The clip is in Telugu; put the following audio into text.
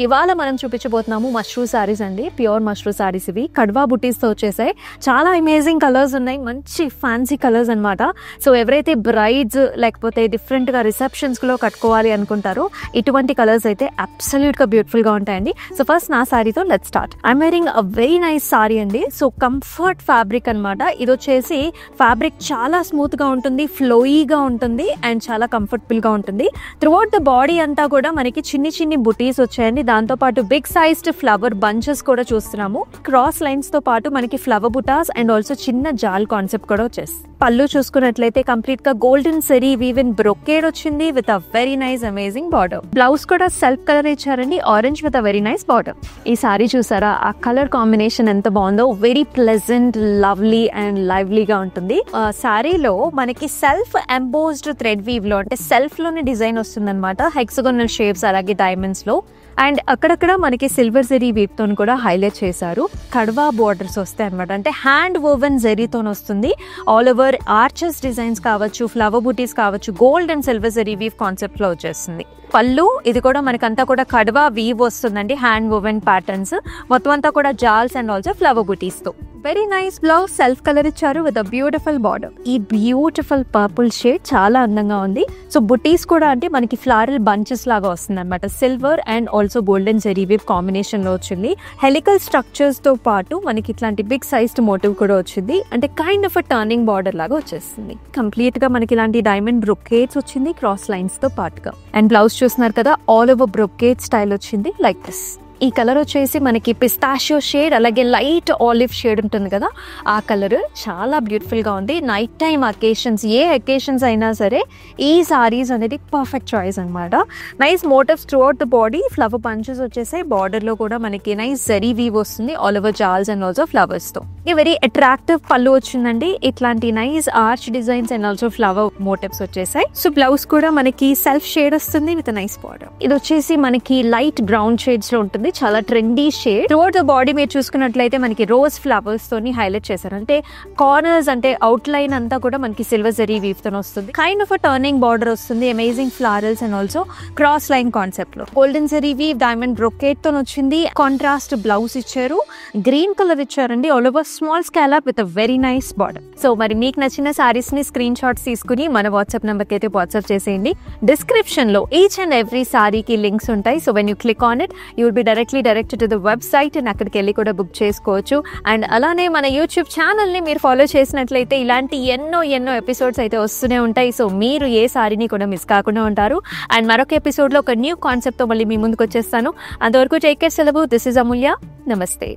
ఇవాళ మనం చూపించబోతున్నాము మష్రూ సారీస్ అండి. ప్యూర్ మష్రూ సారీస్ ఇవి కడ్వా బుటీస్తో వచ్చేసాయి. చాలా అమేజింగ్ కలర్స్ ఉన్నాయి, మంచి ఫ్యాన్సీ కలర్స్ అనమాట. సో ఎవరైతే బ్రైడ్స్ లేకపోతే డిఫరెంట్గా రిసెప్షన్స్లో కట్టుకోవాలి అనుకుంటారో ఇటువంటి కలర్స్ అయితే అబ్సల్యూట్గా బ్యూటిఫుల్గా ఉంటాయండి. సో ఫస్ట్ నా సారీతో let start. I'm wearing a very nice sari అండి. సో కంఫర్ట్ ఫ్యాబ్రిక్ అనమాట. ఇది వచ్చేసి ఫ్యాబ్రిక్ చాలా స్మూత్గా ఉంటుంది, ఫ్లోయీగా ఉంటుంది అండ్ చాలా కంఫర్టబుల్గా ఉంటుంది. త్రూఅవుట్ ద బాడీ అంతా కూడా మనకి చిన్ని చిన్ని బుటీస్ వచ్చాయండి. దాంతో పాటు బిగ్ సైజ్డ్ ఫ్లవర్ బంచెస్ కూడా చూస్తున్నాము. క్రాస్ లైన్స్ తో పాటు మనకి ఫ్లవర్ బుటాస్ అండ్ ఆల్సో చిన్న జాల్ కాన్సెప్ట్ కూడా వచ్చేస్తుంది. పళ్ళు చూసుకున్నట్లయితే కంప్లీట్ గా గోల్డెన్ సెరీ వీవెన్ బ్రొకేడ్ వచ్చింది with a very nice amazing border. Blouse కూడా సెల్ఫ్ కలర్ ఇచ్చారండి, orange with a very nice border. ఈ సారీ చూసారా, ఆ కలర్ కాంబినేషన్ ఎంత బాగుందో. వెరీ ప్లెజెంట్, లవ్లీ అండ్ లైవ్లీగా ఉంటుంది. సారీలో మనకి సెల్ఫ్ ఎంబోస్డ్ థ్రెడ్ వీవ్ లో అంటే సెల్ఫ్ లోనే డిజైన్ వస్తుంది అనమాట. హెక్సగోనల్ షేప్స్ అలాగే డైమండ్స్ లో అండ్ అక్కడక్కడ మనకి సిల్వర్ జెరీ వీవ్తో కూడా హైలైట్ చేశారు. కడ్వా బోర్డర్స్ వస్తాయి అనమాట, అంటే హ్యాండ్ వోవెన్ జెరీతో వస్తుంది. ఆల్ ఓవర్ ఆర్చెస్ డిజైన్స్ కావచ్చు, ఫ్లవర్ బూటీస్ కావచ్చు, gold and silver zari weave concept లో వచ్చేస్తుంది. పళ్ళు ఇది కూడా మనకంతా కూడా కడ్వా వీవ్ వస్తుందండి, హ్యాండ్ వోవెన్ ప్యాటర్న్స్ మొత్తం అంతా కూడా జాల్స్ అండ్ ఆల్సో ఫ్లవర్ బూటీస్ తో. Very nice blouse, self colour ఇచ్చారు విత్ అ బ్యూటిఫుల్ బార్డర్. ఈ బ్యూటిఫుల్ పర్పుల్ షేడ్ చాలా అందంగా ఉంది. సో బుటీస్ కూడా అంటే మనకి ఫ్లారల్ బంచెస్ లాగా వస్తుంది అనమాట. Silver and also golden zari weave combination లో వచ్చింది. హెలికల్ స్ట్రక్చర్స్ తో పాటు మనకి ఇట్లాంటి బిగ్ సైజ్డ్ మోటివ్ కూడా వచ్చింది, అంటే kind of a turning border లాగా వచ్చేస్తుంది. కంప్లీట్ గా మనకి ఇలాంటి డైమండ్ బ్రొకేట్స్ వచ్చింది క్రాస్ లైన్స్ తో పాటుగా. అండ్ బ్లౌజ్ చూస్తున్నారు కదా, ఆల్ ఓవర్ బ్రొకేట్ స్టైల్ వచ్చింది లైక్ దిస్. ఈ కలర్ వచ్చేసి మనకి పిస్తాషియో షేడ్ అలాగే లైట్ ఆలివ్ షేడ్ ఉంటుంది కదా, ఆ కలర్ చాలా బ్యూటిఫుల్గా ఉంది. నైట్ టైమ్ అకేషన్స్, ఏ అకేషన్స్ అయినా సరే ఈ సారీస్ అనేది పర్ఫెక్ట్ చాయిస్ అనమాట. Nice motifs throughout the body, flower punches వచ్చేసాయి. బార్డర్లో కూడా మనకి నైస్ జరీ వీవ్ వస్తుంది, ఆల్ ఓవర్ జాల్స్ అండ్ ఆల్సో ఫ్లవర్స్తో. ఇది వెరీ అట్రాక్టివ్ పళ్ళు వచ్చిందండి. ఇట్లాంటి nice arch designs and also flower motifs వచ్చేసాయి. సో బ్లౌజ్ కూడా మనకి సెల్ఫ్ షేడ్ వస్తుంది విత్ నైస్ బార్డర్. ఇది వచ్చేసి మనకి లైట్ బ్రౌన్ షేడ్స్ లో ఉంటుంది, చాలా trendy shade. Throughout the body మీరు చూసుకున్నట్లయితే మనకి రోజ్ ఫ్లవర్స్ తోని హైలైట్ చేశారు, అంటే కార్నర్స్ అంటే అవుట్ లైన్ అంతా కూడా మనకి సిల్వర్ జెరీ వీవ్ తో వస్తుంది. Kind of a turning border వస్తుంది, amazing florals and also cross line concept లో. Golden zari weave diamond brocade తో వచ్చింది. కాంట్రాస్ట్ బ్లౌజ్ ఇచ్చారు, గ్రీన్ కలర్ ఇచ్చారండి, all over small scallop with a very nice border. So మరి మీకు నచ్చిన సారీస్ ని స్క్రీన్ షాట్స్ తీసుకుని మన వాట్సాప్ నెంబర్ కి అయితే వాట్సాప్ చేసేయండి. డిస్క్రిప్షన్ లో ఈచ్ అండ్ ఎవ్రీ సారీకి లింక్స్ ఉంటాయి. So when you click on it you will be directed to the website and అక్కడికి వెళ్ళి కూడా బుక్ చేసుకోవచ్చు. అండ్ అలానే మన యూట్యూబ్ ఛానల్ని మీరు ఫాలో చేసినట్లయితే ఇలాంటి ఎన్నో ఎపిసోడ్స్ అయితే వస్తూనే ఉంటాయి. సో మీరు ఏ సారీని కూడా మిస్ కాకుండా ఉంటారు. అండ్ మరొక ఎపిసోడ్లో ఒక న్యూ కాన్సెప్ట్తో మళ్ళీ మీ ముందుకు వచ్చేస్తాను. అంతవరకు టేక్ కేర్, సెలవు. దిస్ ఇస్ అమూల్య. నమస్తే.